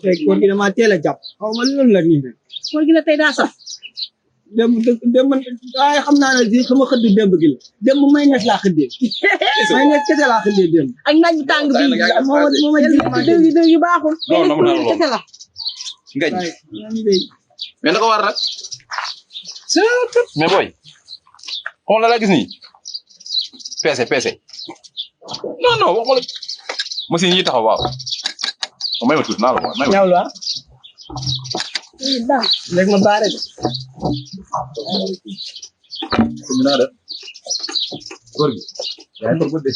tey koor gi damaa teel a jàpp xaw ma loolu la nii nag koor gi la tey daa sax démb waaye xam naa ne si sama xëdd démb gi la démb may nes laa xëddee may nes kese laa xëddee démb ak naaj bu tàng bi mooma dëw yu baaxul kese la ngañ mais naka war nag mais boy xool la gis nii peese non waxuma la machine yi taxaw waaw may ma tuuti naa la waaw may ma ñaaw la léegi ma baare de naa def góor gi yaay ko de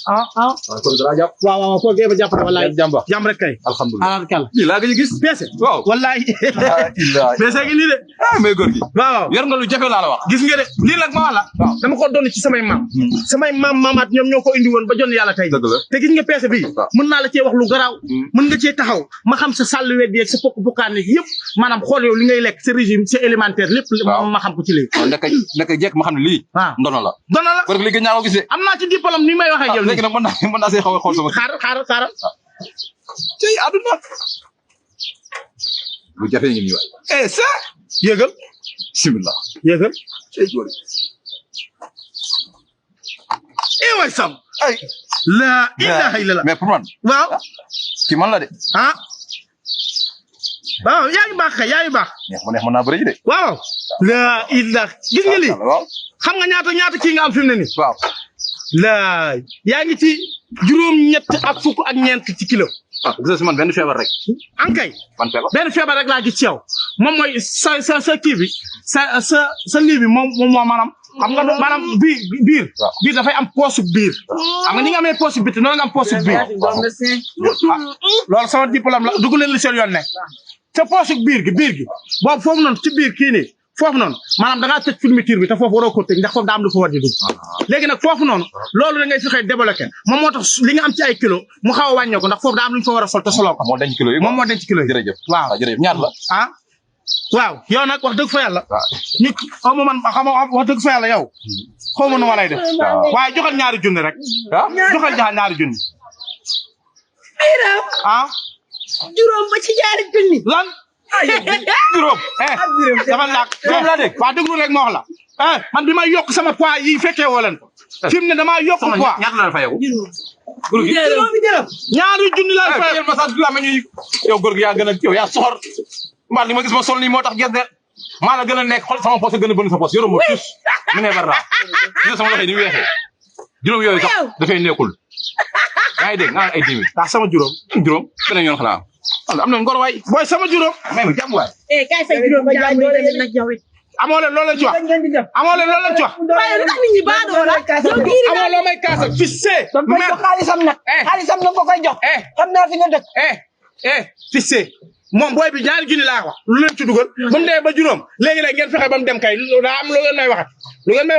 waaw góor gi laa jàpp waaw koor gi ba jàpp wallaay jàmm rek kay alhamdulilah alhamdulilah lii laa gëj a gis peese waaw wallaay peese gi nii de mais góor gi waaw yor nga lu jafe laa la wax gis nga de lii nag ma wax la dama ko doon ci samay maam maamaat ñoom ñoo ko indi woon ba jon yàlla tey te gis nga peese bi mën naa la cee wax lu garaaw mën nga cee taxaw ma xam sa sàll wedd yeeg sa pokk pokkaan yëpp maanaam xool yow li ngay lekk sa régime sa élémentaire lépp ma xam ko ci léegi ndaka jekk ma xam ne lii ndono la góor gi lii gën naa ko gisee am naa ci diplôme ni may waxee yow léegi nag mën naa see xaw a xool sama xaaral tey àdduna lu jafe ngi nii waay ça yëgal bismillah yëgal tey góor waay sam ay la ilaha illallah mais pour man waaw kii man la de waaw yaa ngi baax kay yaa ngi baax neex mën naa bëri de waaw la ilaha gis nga lii xam nga ñaata kii nga am fi mu ne nii waaw laay yaa ngi ci juróom-ñett ak fukk ak ñeent ci kilo gis nga si man benn feebar rek ankay benn feebar rek laa gis ci yow moom mooy sa kii bi sa lii bi moom maanaam xam nga maanaam biir dafay am poosu biir xam nga ni nga amee poosu biti noonu nga am poosu biir loolu sama diplôme la dugg leen li seen yoon ne te poosu biir gi boobu foofu noonu ci biir kii nii foofu noonu maanaam da ngaa tëj fermeture bi te foofu waroo ko tëj ndax foofu daa am lu fa war di dugg léegi nag foofu noonu loolu da ngay fexee débloqué moom moo tax li nga am ci ay kilo mu xaw a wàññeeku ndax foofu daa am lu ñu fa war a sol te soloo ko moo denc kilo yi moom moo denc kilo yi jërëjëf waaw jërëjëf ñaar la waaw yow nag wax dëgg fa yàlla ñu xaw ma man xam wax dëgg fa yàlla yow xaw ma nu ma lay def waaye joxal ñaari junni rek joxal ñaari junni juróom ba ci ñaari junni lan juróom dafa laak la dégg waa déglu rek ma wax la man bi may yokk sama poids yi fekkee woo leen fi mu ne damaa yokk poids ñaata la fayeku ñaari junni la fay ma sax la ma ñuy yow góor gi yaa gën a yow yaa soxor mbaa li ma gis ma sol nii moo tax gerte maa la gën a nekk xol sama poche gën a bënn sa poche yoroo ma tus mu ne bar gis sama loxo yi ni mu weexee juróom yooyu sax dafay nekkul yaa ngi dégg nga ay 10 000 sama juróom beneen yoon xanaa am na ngor waay booy sama juróom may ma jàmm waay kay sa juróom jàmm yi tamit nag yow it amoo leen loolu la ci wax amoo leen loolu la ci wax waaye lu tax nit ñi baadoo la amoo loo may kaasa fissé mais xaalisam nag xaalisam nag ko koy jox xam naa fi nga dëkk fissé moom booy bi ñaari junni laa wax lu leen ci dugal ba mu demee ba juróom léegi ngeen fexe ba mu dem kay daa am lu ngeen may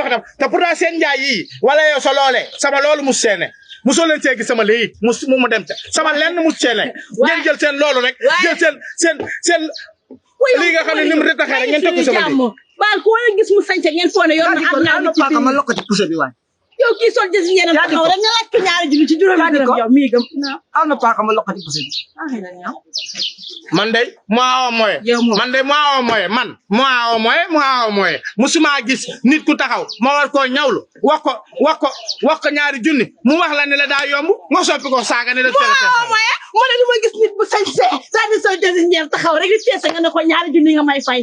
waxat te pourtant seen njaay yii wala yow sa loolee sama loolu mu seene musoo leen see gis sama lii mu dem ca sama lenn mu seene ngeen jël seen loolu rek jël seen lii nga xam ne ni mu retaxee rek ngeen teg ko sama lii baal ko wala gis mu sañse ngeen foone yoon na am naa ci biir ma lokkati pousse bi waay yow kii sol jësi ñeneen taxaw rek nga laaj ko ñaari junni ci juróomi dërëm yow mii gëm am na paaka ma lokkati pousse bi man de musuma gis nit ku taxaw ma war koo ñawlu wax ko ñaari junni mu wax la ne la daa yomb nga soppi ko saaga ne la teel a moye mu ne du ma gis nit bu sañse saa sol jësi ñeneen taxaw rek di teese nga ne ko ñaari junni nga may fay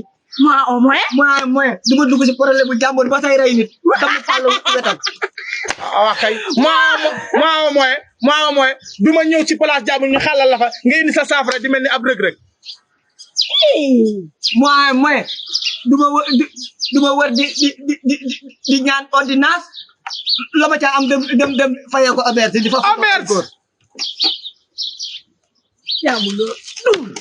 moye du ma dugg si problème bu jàmbur ba say rey nit xam nga fàllu wetam waaw kay mooy du ma ñëw ci place jàmbur ñu xàllal la fa nga indi sa saafara di mel ni ab rëg-rëg moye du ma wër di ñaan ordonnance la ma ca am dem fayee ko auberge di fa auberge jaamu loolu